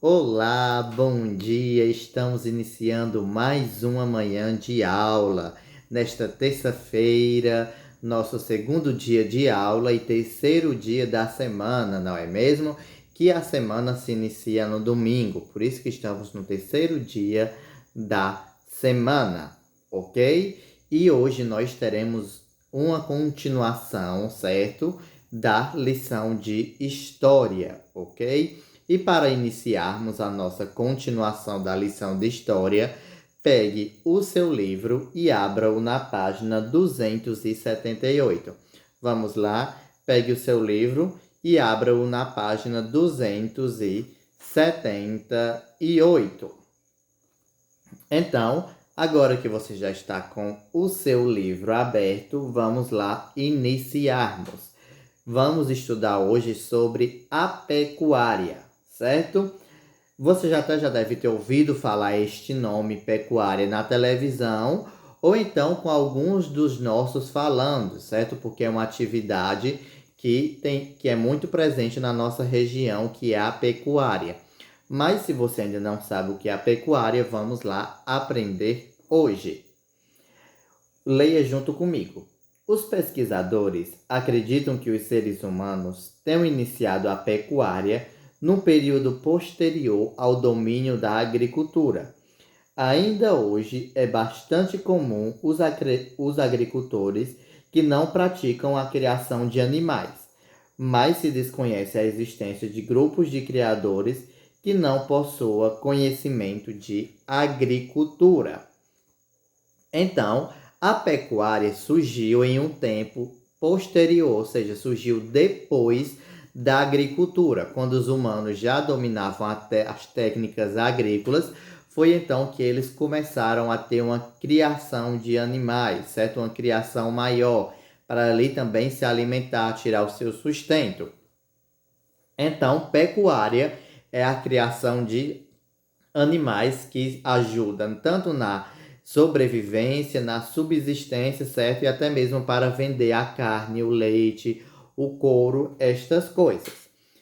Olá, bom dia! Estamos iniciando mais uma manhã de aula. Nesta terça-feira, nosso segundo dia de aula e terceiro dia da semana, não é mesmo? Que a semana se inicia no domingo, por isso que estamos no terceiro dia da semana, ok? E hoje nós teremos uma continuação, certo? Da lição de história, ok? E para iniciarmos a nossa continuação da lição de história, pegue o seu livro e abra-o na página 278. Vamos lá, pegue o seu livro e abra-o na página 278. Então, agora que você já está com o seu livro aberto, vamos lá iniciarmos. Vamos estudar hoje sobre a pecuária, certo? Você já deve ter ouvido falar este nome pecuária na televisão ou então com alguns dos nossos falandos, certo? Porque é uma atividade que é muito presente na nossa região, que é a pecuária. Mas se você ainda não sabe o que é a pecuária, vamos lá aprender hoje. Leia junto comigo. Os pesquisadores acreditam que os seres humanos tenham iniciado a pecuária num período posterior ao domínio da agricultura. Ainda hoje é bastante comum os agricultores que não praticam a criação de animais, mas se desconhece a existência de grupos de criadores que não possuam conhecimento de agricultura. Então, a pecuária surgiu em um tempo posterior, ou seja, surgiu depois da agricultura, quando os humanos já dominavam as técnicas agrícolas. Foi então que eles começaram a ter uma criação de animais, certo? Uma criação maior, para ali também se alimentar, tirar o seu sustento. Então, pecuária é a criação de animais que ajudam tanto na sobrevivência, na subsistência, certo? E até mesmo para vender a carne, o leite, o couro, estas coisas,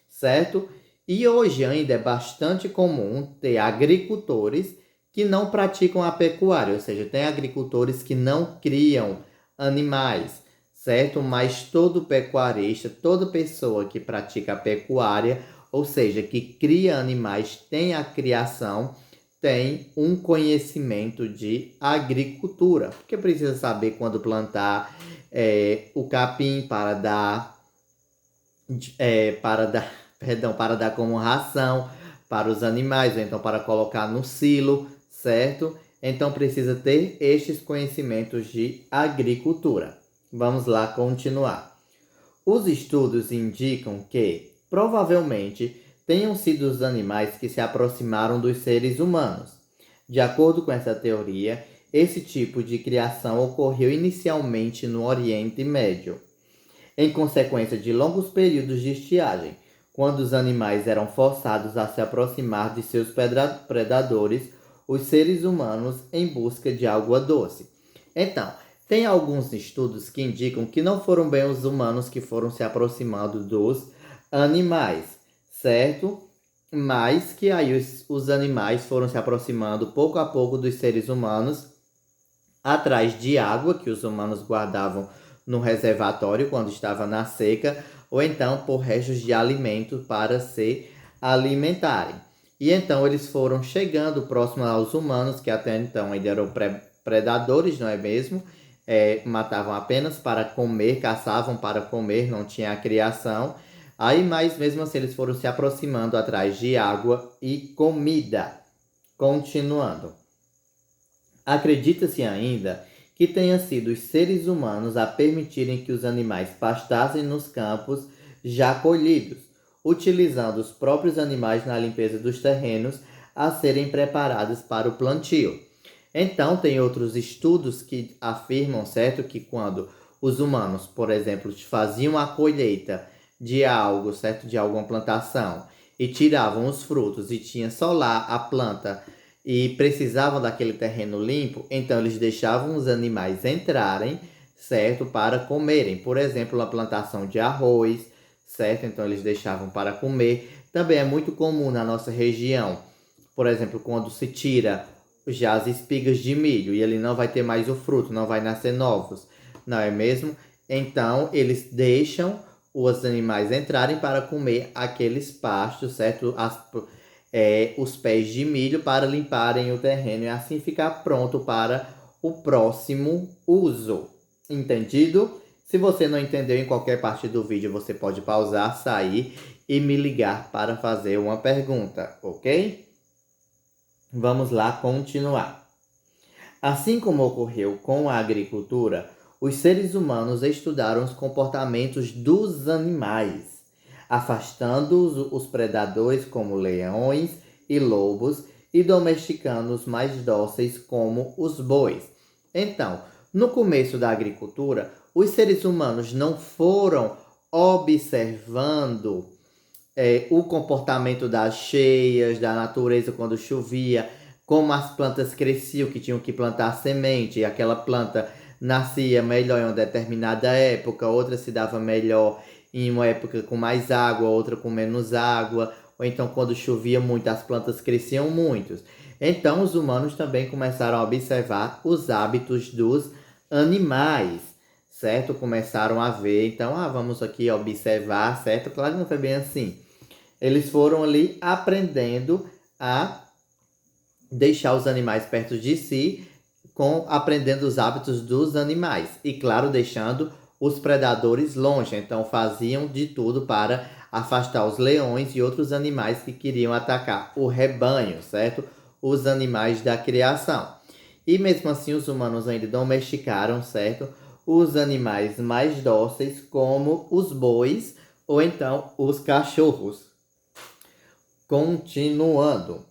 certo? E hoje ainda é bastante comum ter agricultores que não praticam a pecuária, ou seja, tem agricultores que não criam animais, certo? Mas todo pecuarista, toda pessoa que pratica a pecuária, ou seja, que cria animais, tem a criação, tem um conhecimento de agricultura, porque precisa saber quando plantar o capim para dar como ração para os animais, ou então para colocar no silo, certo? Então precisa ter estes conhecimentos de agricultura. Vamos lá continuar. Os estudos indicam que, provavelmente, tenham sido os animais que se aproximaram dos seres humanos. De acordo com essa teoria, esse tipo de criação ocorreu inicialmente no Oriente Médio, em consequência de longos períodos de estiagem, quando os animais eram forçados a se aproximar de seus predadores, os seres humanos, em busca de água doce. Então, tem alguns estudos que indicam que não foram bem os humanos que foram se aproximando dos animais, certo? Mas que aí os animais foram se aproximando pouco a pouco dos seres humanos, atrás de água que os humanos guardavam no reservatório quando estava na seca, ou então por restos de alimento para se alimentarem. E então eles foram chegando próximo aos humanos, que até então ainda eram predadores, não é mesmo? Matavam apenas para comer, caçavam para comer, não tinha a criação. Aí, mas mesmo assim, eles foram se aproximando atrás de água e comida. Continuando. Acredita-se ainda que tenha sido os seres humanos a permitirem que os animais pastassem nos campos já colhidos, utilizando os próprios animais na limpeza dos terrenos a serem preparados para o plantio. Então, tem outros estudos que afirmam, certo, que quando os humanos, por exemplo, faziam a colheita de algo, certo, de alguma plantação, e tiravam os frutos e tinha só lá a planta e precisavam daquele terreno limpo, então eles deixavam os animais entrarem, certo, para comerem. Por exemplo, a plantação de arroz, certo? Então eles deixavam para comer. Também é muito comum na nossa região, por exemplo, quando se tira já as espigas de milho e ele não vai ter mais o fruto, não vai nascer novos, não é mesmo? Então, eles deixam os animais entrarem para comer aqueles pastos, certo? Os pés de milho para limparem o terreno e assim ficar pronto para o próximo uso. Entendido? Se você não entendeu em qualquer parte do vídeo, você pode pausar, sair e me ligar para fazer uma pergunta, ok? Vamos lá continuar. Assim como ocorreu com a agricultura, os seres humanos estudaram os comportamentos dos animais, afastando os predadores como leões e lobos e domesticando os mais dóceis como os bois. Então, no começo da agricultura, os seres humanos não foram observando o comportamento das cheias, da natureza quando chovia, como as plantas cresciam, que tinham que plantar semente, e aquela planta nascia melhor em uma determinada época, outra se dava melhor em uma época com mais água, outra com menos água, ou então quando chovia muito, as plantas cresciam muito. Então os humanos também começaram a observar os hábitos dos animais, certo? Começaram a ver, então, vamos aqui observar, certo? Claro que não foi bem assim. Eles foram ali aprendendo a deixar os animais perto de si, aprendendo os hábitos dos animais. E claro, deixando os predadores longe. Então faziam de tudo para afastar os leões e outros animais que queriam atacar o rebanho, certo? Os animais da criação. E mesmo assim os humanos ainda domesticaram, certo? Os animais mais dóceis, como os bois ou então os cachorros. Continuando.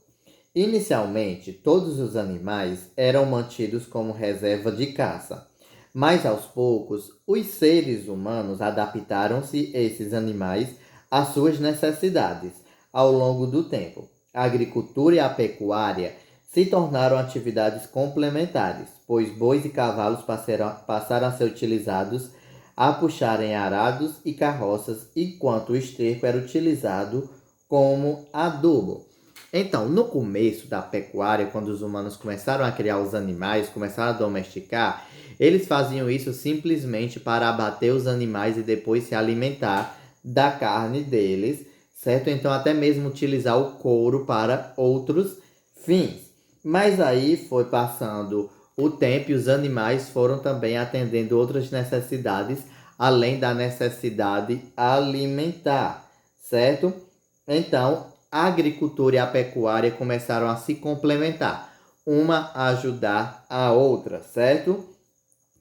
Inicialmente, todos os animais eram mantidos como reserva de caça, mas aos poucos, os seres humanos adaptaram-se esses animais às suas necessidades. Ao longo do tempo, a agricultura e a pecuária se tornaram atividades complementares, pois bois e cavalos passaram a ser utilizados a puxarem arados e carroças, enquanto o esterco era utilizado como adubo. Então, no começo da pecuária, quando os humanos começaram a criar os animais, começaram a domesticar, eles faziam isso simplesmente para abater os animais e depois se alimentar da carne deles, certo? Então, até mesmo utilizar o couro para outros fins. Mas aí foi passando o tempo e os animais foram também atendendo outras necessidades, além da necessidade alimentar, certo? Então, a agricultura e a pecuária começaram a se complementar, uma a ajudar a outra, certo?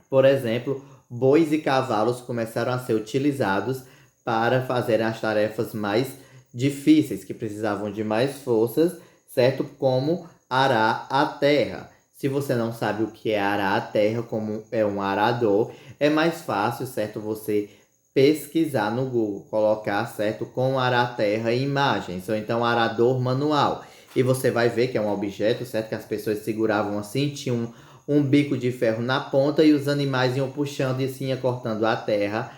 Por exemplo, bois e cavalos começaram a ser utilizados para fazer as tarefas mais difíceis, que precisavam de mais forças, certo? Como arar a terra. Se você não sabe o que é arar a terra, como é um arador, é mais fácil, certo? Você pesquisar no Google, colocar, certo, com arar terra e imagens, ou então arador manual. E você vai ver que é um objeto, certo, que as pessoas seguravam assim, tinha um bico de ferro na ponta e os animais iam puxando e assim ia cortando a terra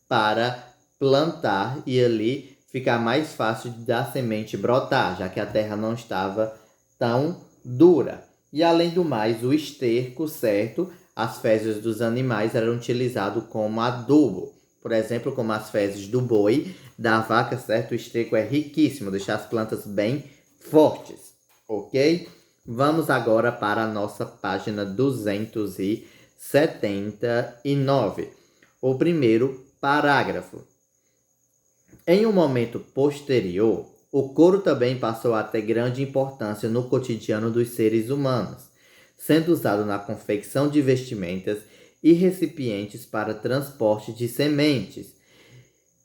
para plantar e ali ficar mais fácil da semente brotar, já que a terra não estava tão dura. E além do mais, o esterco, certo, as fezes dos animais eram utilizados como adubo. Por exemplo, como as fezes do boi, da vaca, certo? O esterco é riquíssimo, deixa as plantas bem fortes, ok? Vamos agora para a nossa página 279. O primeiro parágrafo. Em um momento posterior, o couro também passou a ter grande importância no cotidiano dos seres humanos, sendo usado na confecção de vestimentas e recipientes para transporte de sementes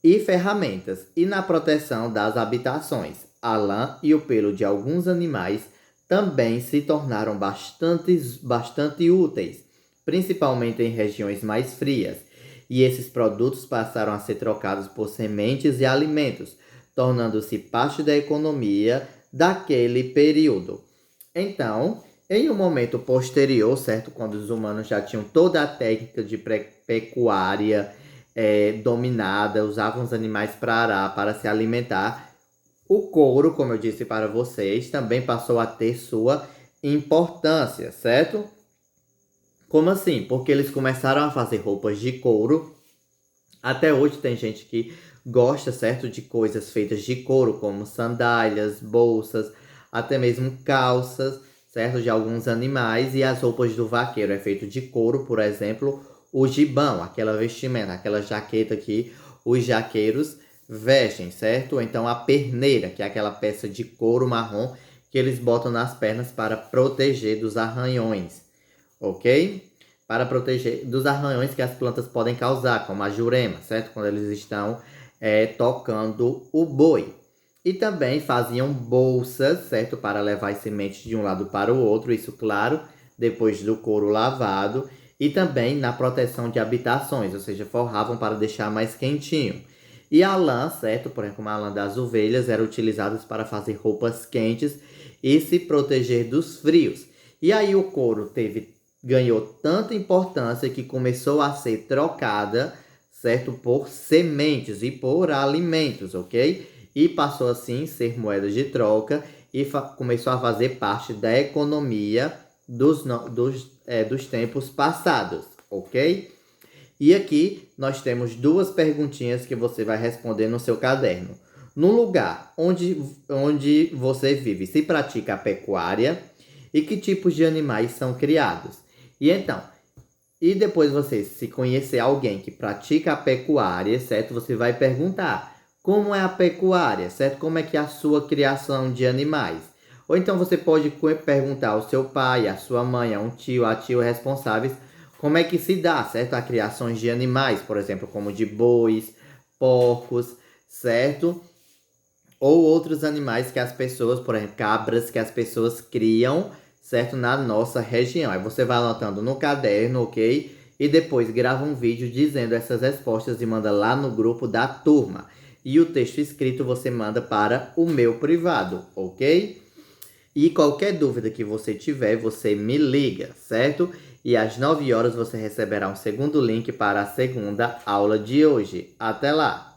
e ferramentas e na proteção das habitações. A lã e o pelo de alguns animais também se tornaram bastante úteis, principalmente em regiões mais frias, e esses produtos passaram a ser trocados por sementes e alimentos, tornando-se parte da economia daquele período. Então, em um momento posterior, certo, quando os humanos já tinham toda a técnica de pecuária dominada, usavam os animais para arar, para se alimentar, O couro, como eu disse para vocês, também passou a ter sua importância, certo? Como assim? Porque eles começaram a fazer roupas de couro. Até hoje tem gente que gosta, certo, de coisas feitas de couro, como sandálias, bolsas, até mesmo calças, certo, de alguns animais. E as roupas do vaqueiro é feito de couro, por exemplo, o gibão, aquela vestimenta, aquela jaqueta que os jaqueiros vestem, certo? Ou então a perneira, que é aquela peça de couro marrom que eles botam nas pernas para proteger dos arranhões, ok? Para proteger dos arranhões que as plantas podem causar, como a jurema, certo? Quando eles estão tocando o boi. E também faziam bolsas, certo? Para levar as sementes de um lado para o outro, isso, claro, depois do couro lavado. E também na proteção de habitações, ou seja, forravam para deixar mais quentinho. E a lã, certo? Por exemplo, a lã das ovelhas era utilizada para fazer roupas quentes e se proteger dos frios. E aí o couro ganhou tanta importância que começou a ser trocada, certo? Por sementes e por alimentos, ok? E passou assim a ser moeda de troca e começou a fazer parte da economia dos tempos passados, ok? E aqui nós temos duas perguntinhas que você vai responder no seu caderno. No lugar onde você vive, se pratica a pecuária e que tipos de animais são criados? E então, e depois você, se conhecer alguém que pratica a pecuária, certo? Você vai perguntar como é a pecuária, certo? Como é que é a sua criação de animais? Ou então você pode perguntar ao seu pai, à sua mãe, a um tio, a tio responsáveis, como é que se dá, certo? A criações de animais, por exemplo, como de bois, porcos, certo? Ou outros animais que as pessoas, por exemplo, cabras que as pessoas criam, certo? Na nossa região. Aí você vai anotando no caderno, ok? E depois grava um vídeo dizendo essas respostas e manda lá no grupo da turma. E o texto escrito você manda para o meu privado, ok? E qualquer dúvida que você tiver, você me liga, certo? E às 9 horas você receberá um segundo link para a segunda aula de hoje. Até lá!